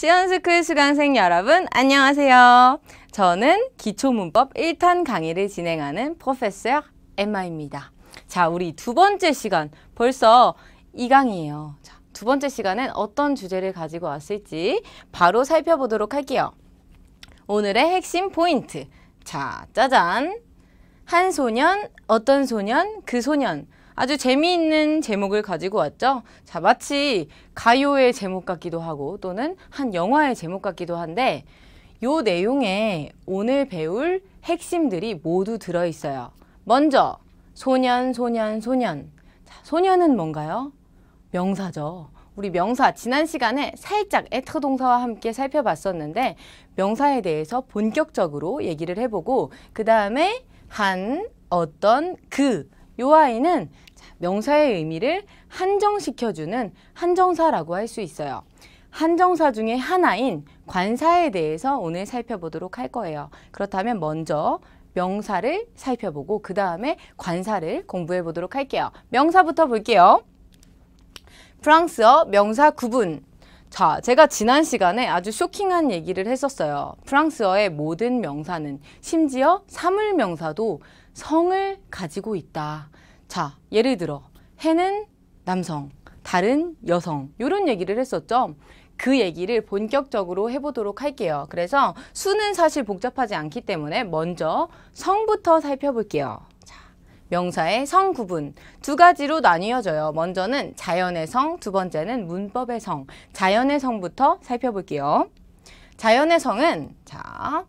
시원스쿨 수강생 여러분 안녕하세요. 저는 기초문법 1탄 강의를 진행하는 프로페서 엠마입니다. 자, 우리 두 번째 시간 벌써 2강이에요. 자, 두 번째 시간엔 어떤 주제를 가지고 왔을지 바로 살펴보도록 할게요. 오늘의 핵심 포인트. 자, 짜잔! 한 소년, 어떤 소년, 그 소년. 아주 재미있는 제목을 가지고 왔죠. 자, 마치 가요의 제목 같기도 하고 또는 한 영화의 제목 같기도 한데 요 내용에 오늘 배울 핵심들이 모두 들어있어요. 먼저 소년, 소년, 소년. 자, 소년은 뭔가요? 명사죠. 우리 명사 지난 시간에 살짝 être 동사와 함께 살펴봤었는데 명사에 대해서 본격적으로 얘기를 해보고 그 다음에 한, 어떤, 그 요 아이는 명사의 의미를 한정시켜주는 한정사라고 할 수 있어요. 한정사 중에 하나인 관사에 대해서 오늘 살펴보도록 할 거예요. 그렇다면 먼저 명사를 살펴보고 그 다음에 관사를 공부해 보도록 할게요. 명사부터 볼게요. 프랑스어 명사 구분. 자, 제가 지난 시간에 아주 쇼킹한 얘기를 했었어요. 프랑스어의 모든 명사는 심지어 사물명사도 성을 가지고 있다. 자, 예를 들어 해는 남성, 달은 여성 이런 얘기를 했었죠. 그 얘기를 본격적으로 해보도록 할게요. 그래서 수는 사실 복잡하지 않기 때문에 먼저 성부터 살펴볼게요. 자, 명사의 성 구분 두 가지로 나뉘어져요. 먼저는 자연의 성, 두 번째는 문법의 성. 자연의 성부터 살펴볼게요. 자연의 성은 자,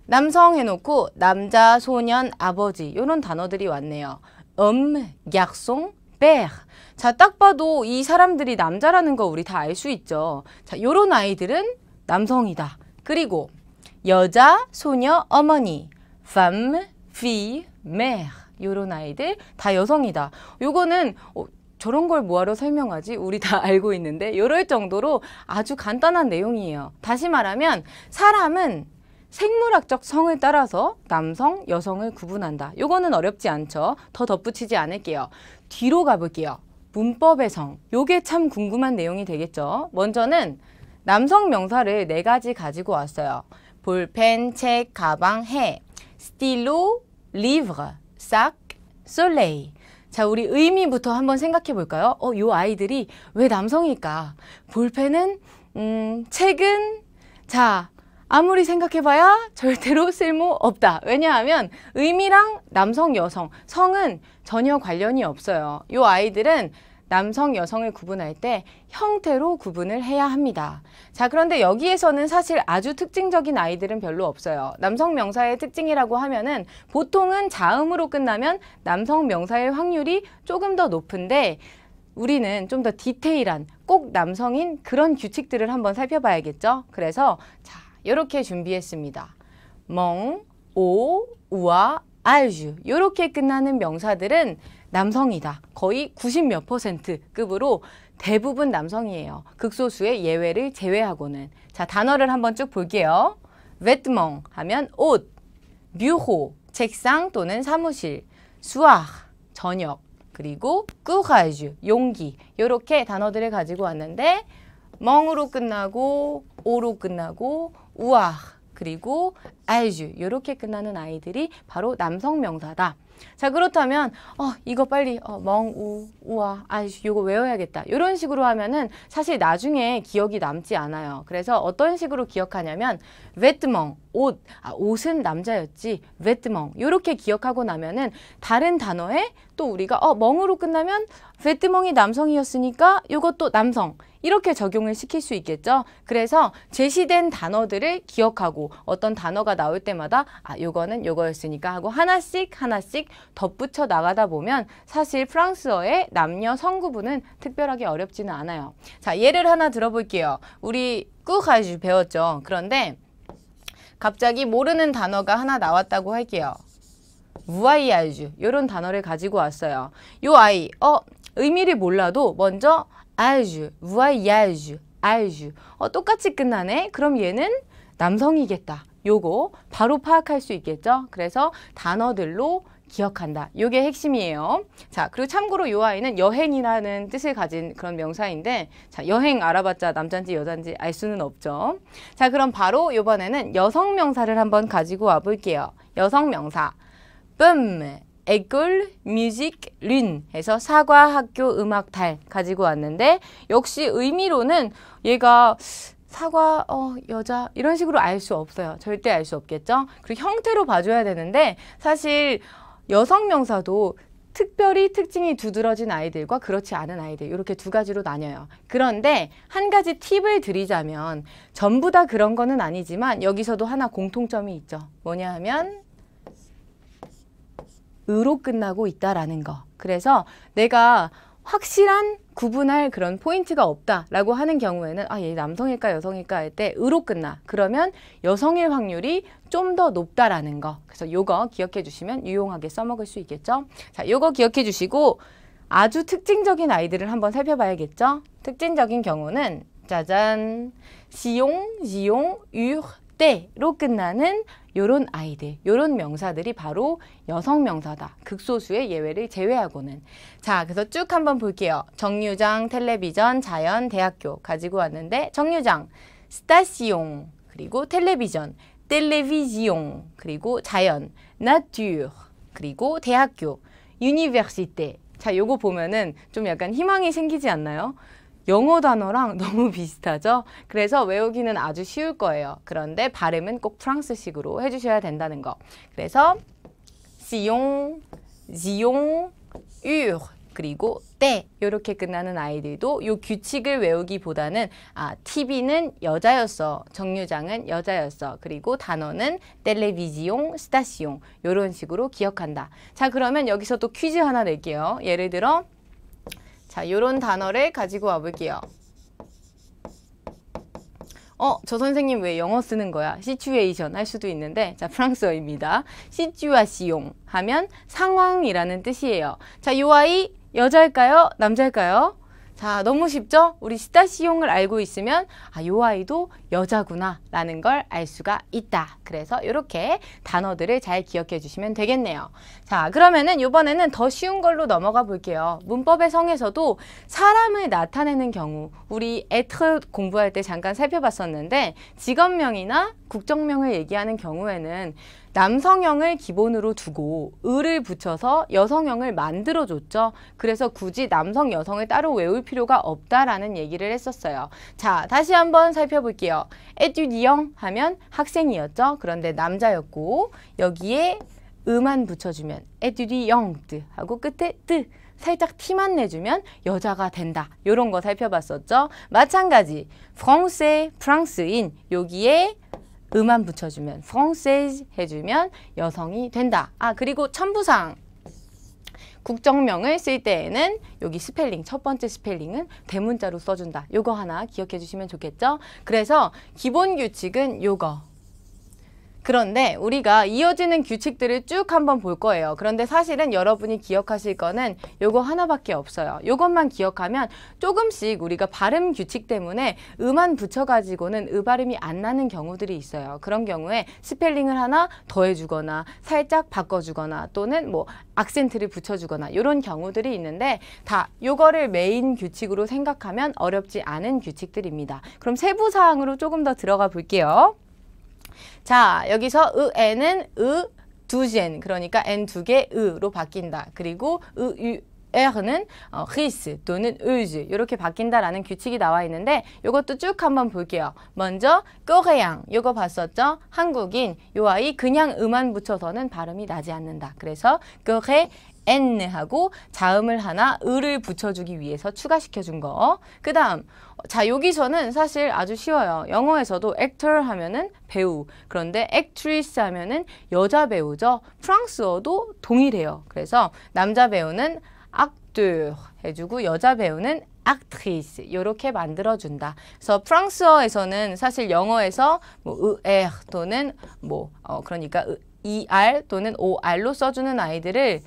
남성 해놓고 남자, 소년, 아버지 이런 단어들이 왔네요. garçon, père. 자, 딱 봐도 이 사람들이 남자라는 거 우리 다 알 수 있죠. 자, 요런 아이들은 남성이다. 그리고 여자, 소녀, 어머니, femme, fille, mère. 요런 아이들 다 여성이다. 요거는 저런 걸 뭐하러 설명하지? 우리 다 알고 있는데 이럴 정도로 아주 간단한 내용이에요. 다시 말하면 사람은 생물학적 성을 따라서 남성, 여성을 구분한다. 요거는 어렵지 않죠? 더 덧붙이지 않을게요. 뒤로 가볼게요. 문법의 성. 요게 참 궁금한 내용이 되겠죠? 먼저는 남성 명사를 4가지 가지고 왔어요. 볼펜, 책, 가방, 해. 스틸로, 리브르, 싹, 솔레이. 자, 우리 의미부터 한번 생각해 볼까요? 요 아이들이 왜 남성일까? 볼펜은, 책은, 자, 아무리 생각해봐야 절대로 쓸모없다. 왜냐하면 의미랑 남성, 여성, 성은 전혀 관련이 없어요. 이 아이들은 남성, 여성을 구분할 때 형태로 구분을 해야 합니다. 자, 그런데 여기에서는 사실 아주 특징적인 아이들은 별로 없어요. 남성 명사의 특징이라고 하면은 보통은 자음으로 끝나면 남성 명사의 확률이 조금 더 높은데 우리는 좀 더 디테일한 꼭 남성인 그런 규칙들을 한번 살펴봐야겠죠. 그래서 자, 이렇게 준비했습니다. 멍, 오, 우와, 알주 이렇게 끝나는 명사들은 남성이다. 거의 90몇 % 급으로 대부분 남성이에요. 극소수의 예외를 제외하고는. 자, 단어를 한번 쭉 볼게요. vêtement 하면 옷, bureau 책상 또는 사무실, soir 저녁, 그리고 courage 용기 이렇게 단어들을 가지고 왔는데 멍으로 끝나고 오로 끝나고 우아 그리고 알주 이렇게 끝나는 아이들이 바로 남성 명사다. 자, 그렇다면 이거 빨리 멍, 우, 우아, 알주 이거 외워야겠다. 이런 식으로 하면은 사실 나중에 기억이 남지 않아요. 그래서 어떤 식으로 기억하냐면 vêtement 옷은 남자였지 vêtement 이렇게 기억하고 나면은 다른 단어에 또 우리가 멍으로 끝나면 vêtement이 남성이었으니까 이것도 남성 이렇게 적용을 시킬 수 있겠죠. 그래서 제시된 단어들을 기억하고 어떤 단어가 나올 때마다 요거는 요거였으니까 하고 하나씩 덧붙여 나가다 보면 사실 프랑스어의 남녀 성구분은 특별하게 어렵지는 않아요. 자, 예를 하나 들어볼게요. 우리 courage 배웠죠. 그런데 갑자기 모르는 단어가 하나 나왔다고 할게요. voyage 이런 단어를 가지고 왔어요. 요 아이 의미를 몰라도 먼저 알주, voyage, 알주 똑같이 끝나네? 그럼 얘는 남성이겠다. 요거 바로 파악할 수 있겠죠? 그래서 단어들로 기억한다. 요게 핵심이에요. 자, 그리고 참고로 요 아이는 여행이라는 뜻을 가진 그런 명사인데, 자, 여행 알아봤자 남자인지 여자인지 알 수는 없죠. 자, 그럼 바로 이번에는 여성 명사를 한번 가지고 와 볼게요. 여성 명사. école, musique, lune 해서 사과, 학교, 음악, 달 가지고 왔는데, 역시 의미로는 얘가 사과, 여자 이런 식으로 알 수 없어요. 절대 알 수 없겠죠. 그리고 형태로 봐줘야 되는데, 사실 여성 명사도 특별히 특징이 두드러진 아이들과 그렇지 않은 아이들, 이렇게 두 가지로 나뉘어요. 그런데 한 가지 팁을 드리자면, 전부 다 그런 거는 아니지만 여기서도 하나 공통점이 있죠. 뭐냐 하면 으로 끝나고 있다라는 거. 그래서 내가 확실한 구분할 그런 포인트가 없다라고 하는 경우에는 얘 남성일까 여성일까 할 때 으로 끝나. 그러면 여성일 확률이 좀 더 높다라는 거. 그래서 요거 기억해 주시면 유용하게 써먹을 수 있겠죠. 자, 요거 기억해 주시고 아주 특징적인 아이들을 한번 살펴봐야겠죠. 특징적인 경우는 짜잔, 시용, 지용, 유, 때로 끝나는 요런 아이들, 요런 명사들이 바로 여성 명사다. 극소수의 예외를 제외하고는. 자, 그래서 쭉 한번 볼게요. 정류장, 텔레비전, 자연, 대학교 가지고 왔는데, 정류장, 스타시옹, 그리고 텔레비전, 텔레비지옹, 그리고 자연, 나튜르, 그리고 대학교, 유니버시테. 자, 요거 보면은 좀 약간 희망이 생기지 않나요? 영어 단어랑 너무 비슷하죠? 그래서 외우기는 아주 쉬울 거예요. 그런데 발음은 꼭 프랑스식으로 해주셔야 된다는 거. 그래서 시용, 지용, 유, 그리고 때 이렇게 끝나는 아이들도 요 규칙을 외우기보다는 TV는 여자였어, 정류장은 여자였어, 그리고 단어는 텔레비지용, 스타시용 이런 식으로 기억한다. 자, 그러면 여기서 또 퀴즈 하나 낼게요. 예를 들어 자, 요런 단어를 가지고 와볼게요. 저 선생님 왜 영어 쓰는 거야? 시츄에이션 할 수도 있는데, 자, 프랑스어입니다. 시츄아시용 하면 상황이라는 뜻이에요. 자, 요 아이 여자일까요? 남자일까요? 자, 너무 쉽죠? 우리 스타시용을 알고 있으면 요 아이도 여자구나 라는 걸 알 수가 있다. 그래서 이렇게 단어들을 잘 기억해 주시면 되겠네요. 자, 그러면은 이번에는 더 쉬운 걸로 넘어가 볼게요. 문법의 성에서도 사람을 나타내는 경우, 우리 être 공부할 때 잠깐 살펴봤었는데, 직업명이나 국적명을 얘기하는 경우에는 남성형을 기본으로 두고 을을 붙여서 여성형을 만들어줬죠. 그래서 굳이 남성, 여성을 따로 외울 필요가 없다라는 얘기를 했었어요. 자, 다시 한번 살펴볼게요. étudiant 하면 학생이었죠. 그런데 남자였고 여기에 을만 붙여주면 étudiante 하고 끝에 뜨 살짝 티만 내주면 여자가 된다. 이런 거 살펴봤었죠. 마찬가지 français, 프랑스인 여기에 음만 붙여주면 française 해주면 여성이 된다. 그리고 첨부사항. 국정명을 쓸 때에는 여기 스펠링, 첫 번째 스펠링은 대문자로 써준다. 요거 하나 기억해 주시면 좋겠죠? 그래서 기본 규칙은 요거. 그런데 우리가 이어지는 규칙들을 쭉 한번 볼 거예요. 그런데 사실은 여러분이 기억하실 거는 요거 하나밖에 없어요. 요것만 기억하면 조금씩 우리가 발음 규칙 때문에 음만 붙여가지고는 발음이 안 나는 경우들이 있어요. 그런 경우에 스펠링을 하나 더해주거나 살짝 바꿔주거나 또는 뭐 악센트를 붙여주거나 이런 경우들이 있는데 다 요거를 메인 규칙으로 생각하면 어렵지 않은 규칙들입니다. 그럼 세부 사항으로 조금 더 들어가 볼게요. 자, 여기서 에는 두젠, 그러니까 n 두 개 으로 바뀐다. 그리고 R는 ri스 또는 euse 이렇게 바뀐다라는 규칙이 나와 있는데 이것도 쭉 한번 볼게요. 먼저 coréen 이거 봤었죠? 한국인 요 아이 그냥 음만 붙여서는 발음이 나지 않는다. 그래서 coréen 하고 자음을 하나 을을 붙여주기 위해서 추가시켜준 거. 그 다음 자, 여기서는 사실 아주 쉬워요. 영어에서도 actor 하면은 배우, 그런데 actress 하면은 여자 배우죠. 프랑스어도 동일해요. 그래서 남자 배우는 acteur 해주고 여자 배우는 actrice 이렇게 만들어준다. 그래서 프랑스어에서는 사실 영어에서 뭐 er 또는 뭐 그러니까 er 또는 or로 써주는 아이들을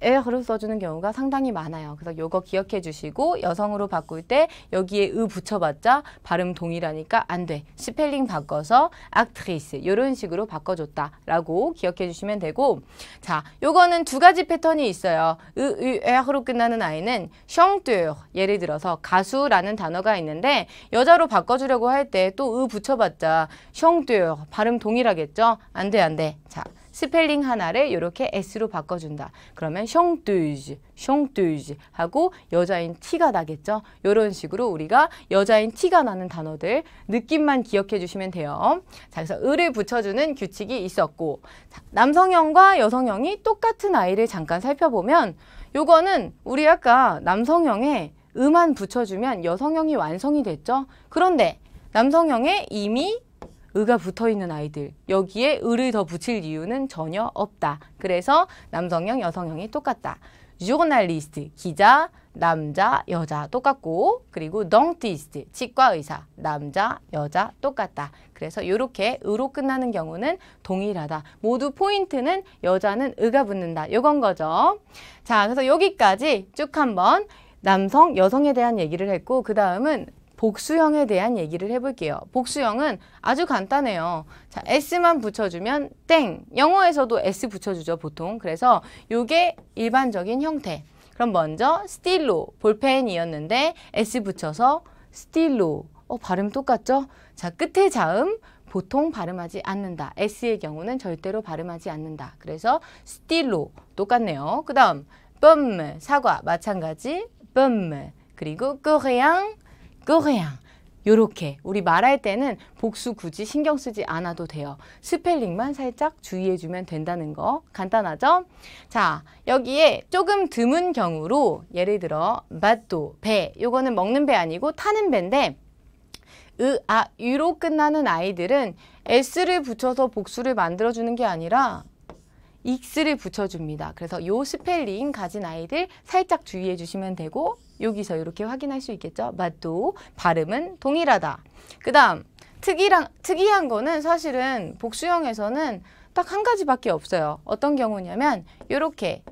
에르로 써주는 경우가 상당히 많아요. 그래서 요거 기억해 주시고 여성으로 바꿀 때 여기에 으 붙여봤자 발음 동일하니까 안 돼. 스펠링 바꿔서 actrice 이런 식으로 바꿔줬다라고 기억해 주시면 되고 자, 요거는 두 가지 패턴이 있어요. 에르로 끝나는 아이는 chanteur 예를 들어서 가수라는 단어가 있는데 여자로 바꿔주려고 할 때 또 으 붙여봤자 chanteur 발음 동일하겠죠? 안 돼, 안 돼. 자. 스펠링 하나를 이렇게 S로 바꿔준다. 그러면 chanteuse, chanteuse 하고 여자인 티가 나겠죠? 이런 식으로 우리가 여자인 티가 나는 단어들 느낌만 기억해 주시면 돼요. 자, 그래서 을을 붙여주는 규칙이 있었고 자, 남성형과 여성형이 똑같은 아이를 잠깐 살펴보면 요거는 우리 아까 남성형에 을만 붙여주면 여성형이 완성이 됐죠? 그런데 남성형에 이미 으가 붙어있는 아이들 여기에 을을 더 붙일 이유는 전혀 없다. 그래서 남성형, 여성형이 똑같다. journaliste, 기자, 남자, 여자 똑같고 그리고 dentiste, 치과 의사, 남자, 여자 똑같다. 그래서 이렇게 으로 끝나는 경우는 동일하다. 모두 포인트는 여자는 으가 붙는다. 요건 거죠. 자, 그래서 여기까지 쭉 한번 남성, 여성에 대한 얘기를 했고 그 다음은 복수형에 대한 얘기를 해볼게요. 복수형은 아주 간단해요. 자, S만 붙여주면 땡. 영어에서도 S 붙여주죠, 보통. 그래서 이게 일반적인 형태. 그럼 먼저 스틸로, 볼펜이었는데 S 붙여서 스틸로. 발음 똑같죠? 자, 끝에 자음 보통 발음하지 않는다. S의 경우는 절대로 발음하지 않는다. 그래서 스틸로 똑같네요. 그 다음 뻔, 사과 마찬가지 뻔. 그리고 coréen coréen 요렇게 우리 말할 때는 복수 굳이 신경 쓰지 않아도 돼요. 스펠링만 살짝 주의해주면 된다는 거 간단하죠? 자, 여기에 조금 드문 경우로 예를 들어 바또, 배 요거는 먹는 배 아니고 타는 배인데 유로 끝나는 아이들은 S를 붙여서 복수를 만들어주는 게 아니라 익스를 붙여줍니다. 그래서 요 스펠링 가진 아이들 살짝 주의해 주시면 되고 여기서 이렇게 확인할 수 있겠죠. 맞도 발음은 동일하다. 그 다음 특이한 거는 사실은 복수형에서는 딱 한 가지밖에 없어요. 어떤 경우냐면 이렇게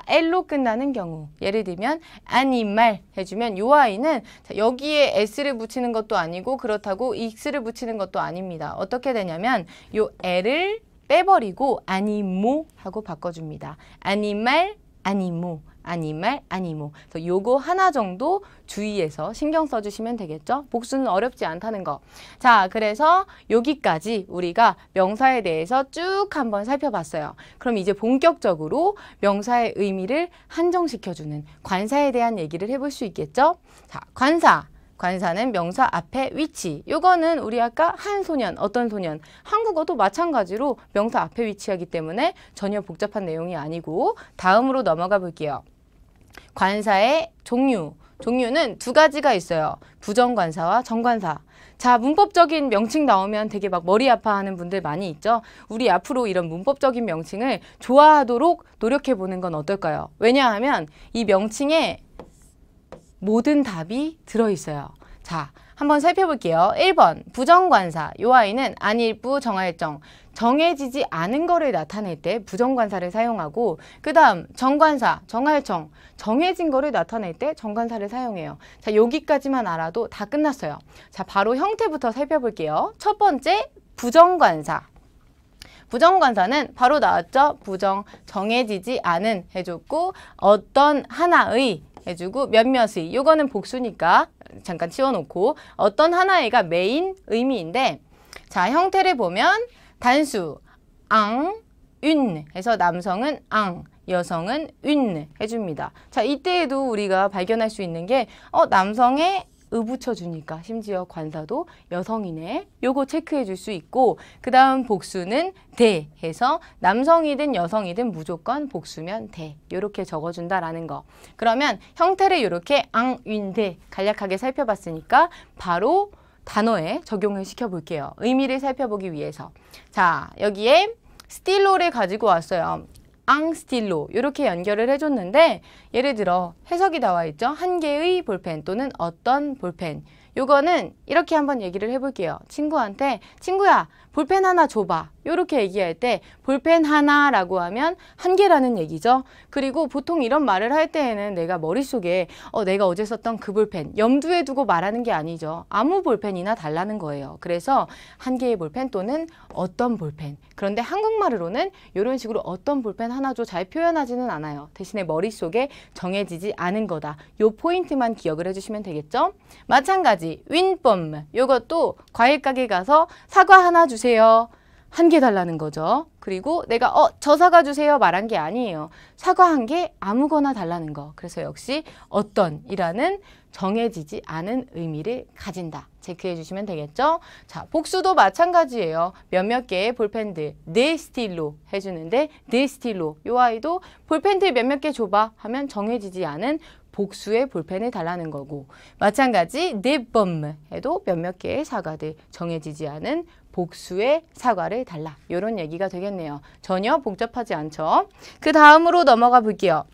L로 끝나는 경우 예를 들면 animal 해주면 요 아이는 여기에 S를 붙이는 것도 아니고 그렇다고 X를 붙이는 것도 아닙니다. 어떻게 되냐면 요 L을 빼버리고 아니모 하고 바꿔줍니다. 아니말, 아니모, 아니말, 아니모. 그래서 요거 하나 정도 주의해서 신경 써주시면 되겠죠? 복수는 어렵지 않다는 거. 자, 그래서 여기까지 우리가 명사에 대해서 쭉 한번 살펴봤어요. 그럼 이제 본격적으로 명사의 의미를 한정시켜주는 관사에 대한 얘기를 해볼 수 있겠죠? 자, 관사는 명사 앞에 위치. 요거는 우리 아까 한 소년, 어떤 소년. 한국어도 마찬가지로 명사 앞에 위치하기 때문에 전혀 복잡한 내용이 아니고 다음으로 넘어가 볼게요. 관사의 종류는 두 가지가 있어요. 부정관사와 정관사. 자, 문법적인 명칭 나오면 되게 막 머리 아파하는 분들 많이 있죠. 우리 앞으로 이런 문법적인 명칭을 좋아하도록 노력해보는 건 어떨까요? 왜냐하면 이 명칭에 모든 답이 들어있어요. 자, 한번 살펴볼게요. 1번 부정관사. 요 아이는 안일부 정할정. 정해지지 않은 거를 나타낼 때 부정관사를 사용하고 그 다음 정관사, 정할정. 정해진 거를 나타낼 때 정관사를 사용해요. 자, 여기까지만 알아도 다 끝났어요. 자, 바로 형태부터 살펴볼게요. 첫 번째 부정관사. 부정관사는 바로 나왔죠. 부정, 정해지지 않은 해줬고 어떤 하나의 해주고 몇몇의 요거는 복수니까 잠깐 치워놓고 어떤 하나의가 메인 의미인데 자, 형태를 보면 단수 앙, ün 해서 남성은 앙, 여성은 ün 해줍니다. 자, 이때에도 우리가 발견할 수 있는 게 남성의 으 붙여주니까 심지어 관사도 여성이네. 요거 체크해 줄 수 있고 그 다음 복수는 대 해서 남성이든 여성이든 무조건 복수면 대. 요렇게 적어준다라는 거. 그러면 형태를 요렇게 앙, ün, 대 간략하게 살펴봤으니까 바로 단어에 적용을 시켜볼게요. 의미를 살펴보기 위해서. 자, 여기에 스틸로를 가지고 왔어요. 앙 스틸로 이렇게 연결을 해줬는데 예를 들어 해석이 나와 있죠. 한 개의 볼펜 또는 어떤 볼펜 요거는 이렇게 한번 얘기를 해볼게요. 친구한테 친구야 볼펜 하나 줘봐. 요렇게 얘기할 때 볼펜 하나라고 하면 한 개라는 얘기죠. 그리고 보통 이런 말을 할 때에는 내가 머릿속에 내가 어제 썼던 그 볼펜 염두에 두고 말하는 게 아니죠. 아무 볼펜이나 달라는 거예요. 그래서 한 개의 볼펜 또는 어떤 볼펜. 그런데 한국말로는 이런 식으로 어떤 볼펜 하나 줘 잘 표현하지는 않아요. 대신에 머릿속에 정해지지 않은 거다. 요 포인트만 기억을 해주시면 되겠죠. 마찬가지 윈펌 요것도 과일 가게 가서 사과 하나 주세요. 한 개 달라는 거죠. 그리고 내가 저 사과 주세요 말한 게 아니에요. 사과 한 개 아무거나 달라는 거. 그래서 역시 어떤이라는 정해지지 않은 의미를 가진다. 체크해 주시면 되겠죠. 자, 복수도 마찬가지예요. 몇몇 개의 볼펜들 네 스틸로 해주는데 네 스틸로 요 아이도 볼펜들 몇몇 개 줘봐 하면 정해지지 않은 복수의 볼펜을 달라는 거고 마찬가지 네범 해도 몇몇 개의 사과들 정해지지 않은 복수의 사과를 달라. 이런 얘기가 되겠네요. 전혀 복잡하지 않죠. 그 다음으로 넘어가 볼게요.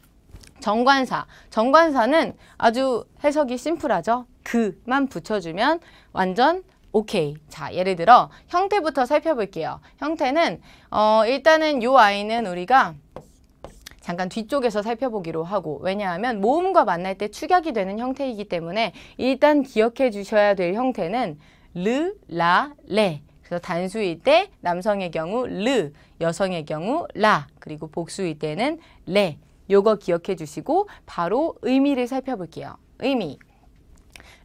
정관사. 정관사는 아주 해석이 심플하죠. 그만 붙여주면 완전 오케이. 자, 예를 들어 형태부터 살펴볼게요. 형태는 일단은 요 아이는 우리가 잠깐 뒤쪽에서 살펴보기로 하고 왜냐하면 모음과 만날 때 축약이 되는 형태이기 때문에 일단 기억해 주셔야 될 형태는 르, 라, 레. 그래서 단수일 때 남성의 경우 르, 여성의 경우 라, 그리고 복수일 때는 레. 요거 기억해 주시고 바로 의미를 살펴볼게요. 의미.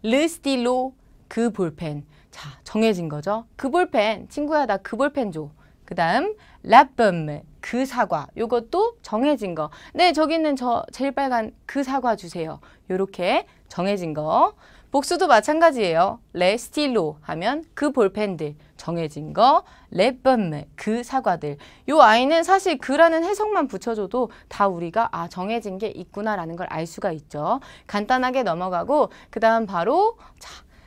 르 스틸로 그 볼펜. 자, 정해진 거죠. 그 볼펜. 친구야 나 그 볼펜 줘. 그 다음 라범 그 사과. 요것도 정해진 거. 네, 저기 있는 저 제일 빨간 그 사과 주세요. 요렇게 정해진 거. 복수도 마찬가지예요. 레 스틸로 하면 그 볼펜들 정해진 거. 레범 그 사과들. 요 아이는 사실 그라는 해석만 붙여줘도 다 우리가 정해진 게 있구나라는 걸 알 수가 있죠. 간단하게 넘어가고 그 다음 바로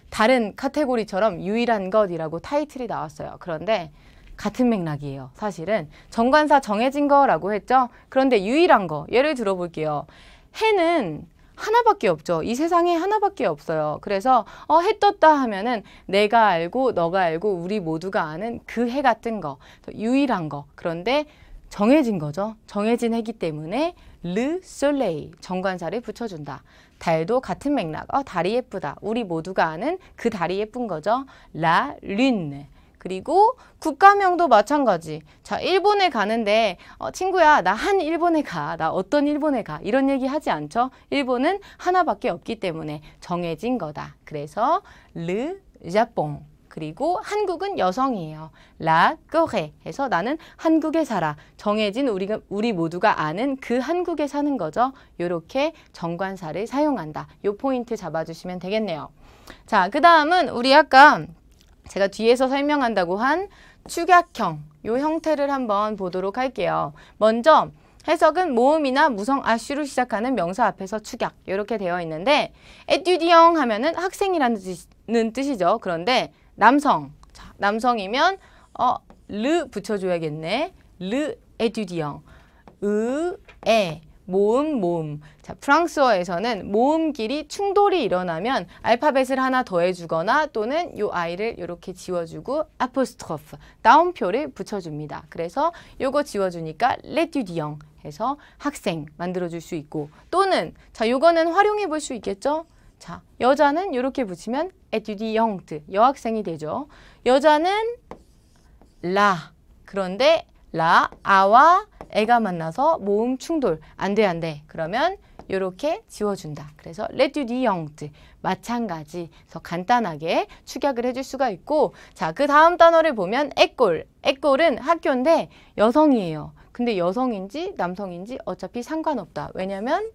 다른 카테고리처럼 유일한 것이라고 타이틀이 나왔어요. 그런데 같은 맥락이에요. 사실은 정관사 정해진 거라고 했죠. 그런데 유일한 거 예를 들어볼게요. 해는 하나밖에 없죠. 이 세상에 하나밖에 없어요. 그래서 해 떴다 하면은 내가 알고 너가 알고 우리 모두가 아는 그 해가 뜬 거. 유일한 거. 그런데 정해진 거죠. 정해진 해기 때문에 르 솔레이 정관사를 붙여준다. 달도 같은 맥락. 달이 예쁘다. 우리 모두가 아는 그 달이 예쁜 거죠. 라 륜. 그리고 국가명도 마찬가지. 자, 일본에 가는데 친구야 나 한 일본에 가. 나 어떤 일본에 가. 이런 얘기 하지 않죠. 일본은 하나밖에 없기 때문에 정해진 거다. 그래서 르 자뽕. 그리고 한국은 여성이에요. 라 꼬레 해서 나는 한국에 살아. 정해진 우리 모두가 아는 그 한국에 사는 거죠. 요렇게 정관사를 사용한다. 요 포인트 잡아주시면 되겠네요. 자, 그 다음은 우리 아까 제가 뒤에서 설명한다고 한 축약형, 요 형태를 한번 보도록 할게요. 먼저 해석은 모음이나 무성 아쉬로 시작하는 명사 앞에서 축약 이렇게 되어 있는데 에튜디영 하면은 학생이라는 뜻이죠. 그런데 남성, 자, 남성이면 르 붙여줘야겠네. 르 에튜디영, 에 모음. 자, 프랑스어에서는 모음끼리 충돌이 일어나면 알파벳을 하나 더해주거나 또는 요 아이를 이렇게 지워주고 아포스트로프, 따옴표를 붙여줍니다. 그래서 요거 지워주니까 레튜디영 해서 학생 만들어줄 수 있고 또는 자, 요거는 활용해 볼 수 있겠죠? 자, 여자는 이렇게 붙이면 에튜디영트, 여학생이 되죠. 여자는 라, 그런데 라, 아와 애가 만나서 모음 충돌. 안 돼. 그러면 이렇게 지워준다. 그래서 레튜디영트 마찬가지. 그래서 간단하게 축약을 해줄 수가 있고 자, 그 다음 단어를 보면 에꼴. 에꼴은 학교인데 여성이에요. 근데 여성인지 남성인지 어차피 상관없다. 왜냐면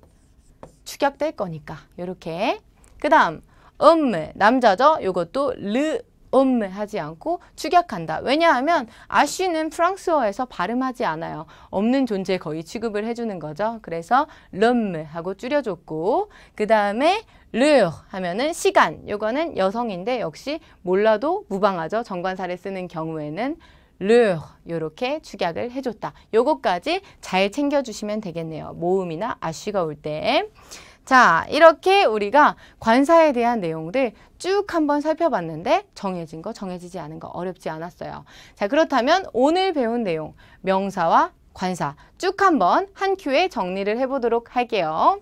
축약될 거니까. 이렇게. 그 다음 남자죠. 이것도 르 하지 않고 축약한다. 왜냐하면 아쉬는 프랑스어에서 발음하지 않아요. 없는 존재 거의 취급을 해주는 거죠. 그래서 하고 줄여줬고 그 다음에 르 하면은 시간. 요거는 여성인데 역시 몰라도 무방하죠. 정관사를 쓰는 경우에는 르 요렇게 축약을 해줬다. 요거까지 잘 챙겨주시면 되겠네요. 모음이나 아쉬가 올 때. 자, 이렇게 우리가 관사에 대한 내용들 쭉 한번 살펴봤는데 정해진 거, 정해지지 않은 거 어렵지 않았어요. 자, 그렇다면 오늘 배운 내용, 명사와 관사 쭉 한번 한 큐에 정리를 해보도록 할게요.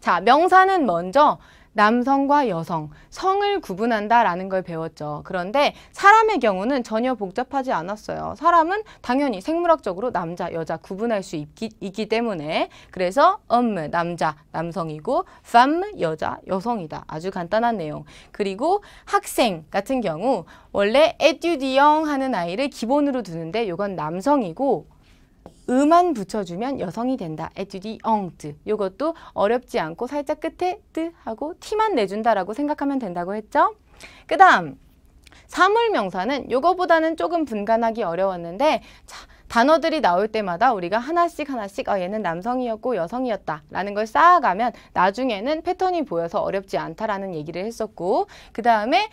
자, 명사는 먼저 남성과 여성, 성을 구분한다라는 걸 배웠죠. 그런데 사람의 경우는 전혀 복잡하지 않았어요. 사람은 당연히 생물학적으로 남자, 여자 구분할 수 있기 때문에 그래서 homme, 남자, 남성이고 femme, 여자, 여성이다. 아주 간단한 내용. 그리고 학생 같은 경우 원래 étudiant 하는 아이를 기본으로 두는데 이건 남성이고 만 붙여주면 여성이 된다. étudiante. 이것도 어렵지 않고 살짝 끝에 뜨 하고 티만 내준다라고 생각하면 된다고 했죠. 그 다음 사물명사는 요거보다는 조금 분간하기 어려웠는데 자, 단어들이 나올 때마다 우리가 하나씩 얘는 남성이었고 여성이었다 라는 걸 쌓아가면 나중에는 패턴이 보여서 어렵지 않다라는 얘기를 했었고 그 다음에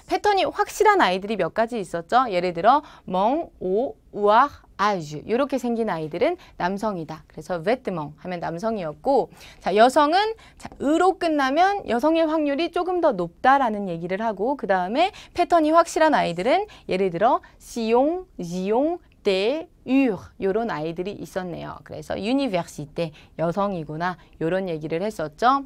패턴이 확실한 아이들이 몇 가지 있었죠. 예를 들어 멍, 오, 우아, 아주 이렇게 생긴 아이들은 남성이다. 그래서 vêtement 하면 남성이었고 자, 여성은 자, 으로 끝나면 여성일 확률이 조금 더 높다라는 얘기를 하고 그 다음에 패턴이 확실한 아이들은 예를 들어 시용, 지용, 때, 이런 아이들이 있었네요. 그래서 université 여성이구나 이런 얘기를 했었죠.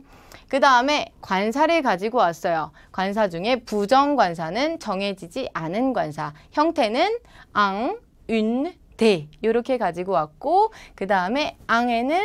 그 다음에 관사를 가지고 왔어요. 관사 중에 부정관사는 정해지지 않은 관사. 형태는 앙, ün, 대 이렇게 가지고 왔고 그 다음에 앙에는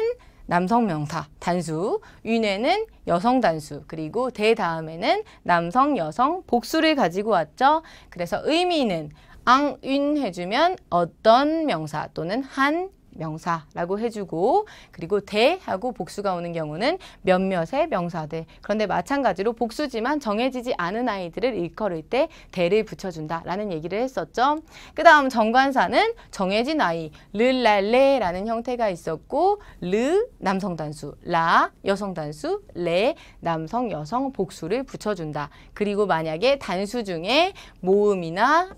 남성 명사 단수, 윤에는 여성 단수, 그리고 대 다음에는 남성, 여성 복수를 가지고 왔죠. 그래서 의미는 앙, 윤 해주면 어떤 명사 또는 한 명사라고 해주고 그리고 대하고 복수가 오는 경우는 몇몇의 명사들. 그런데 마찬가지로 복수지만 정해지지 않은 아이들을 일컬을 때 대를 붙여준다라는 얘기를 했었죠. 그 다음 정관사는 정해진 아이 르랄레라는 형태가 있었고 르 남성 단수, 라 여성 단수, 레 남성 여성 복수를 붙여준다. 그리고 만약에 단수 중에 모음이나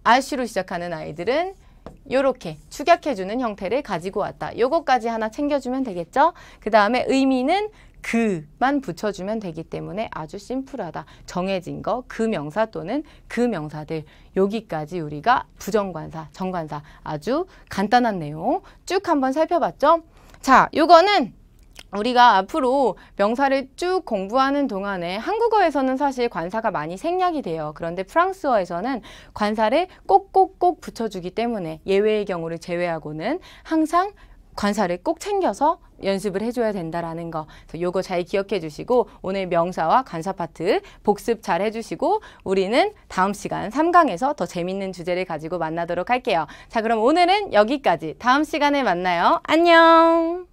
아시로 시작하는 아이들은 요렇게 축약해주는 형태를 가지고 왔다. 요거까지 하나 챙겨주면 되겠죠? 그 다음에 의미는 그만 붙여주면 되기 때문에 아주 심플하다. 정해진 거, 그 명사 또는 그 명사들. 여기까지 우리가 부정관사, 정관사 아주 간단한 내용 쭉 한번 살펴봤죠? 자, 요거는 우리가 앞으로 명사를 쭉 공부하는 동안에 한국어에서는 사실 관사가 많이 생략이 돼요. 그런데 프랑스어에서는 관사를 꼭꼭꼭 붙여주기 때문에 예외의 경우를 제외하고는 항상 관사를 꼭 챙겨서 연습을 해줘야 된다라는 거. 그래서 요거 잘 기억해 주시고 오늘 명사와 관사 파트 복습 잘 해주시고 우리는 다음 시간 3강에서 더 재밌는 주제를 가지고 만나도록 할게요. 자, 그럼 오늘은 여기까지. 다음 시간에 만나요. 안녕!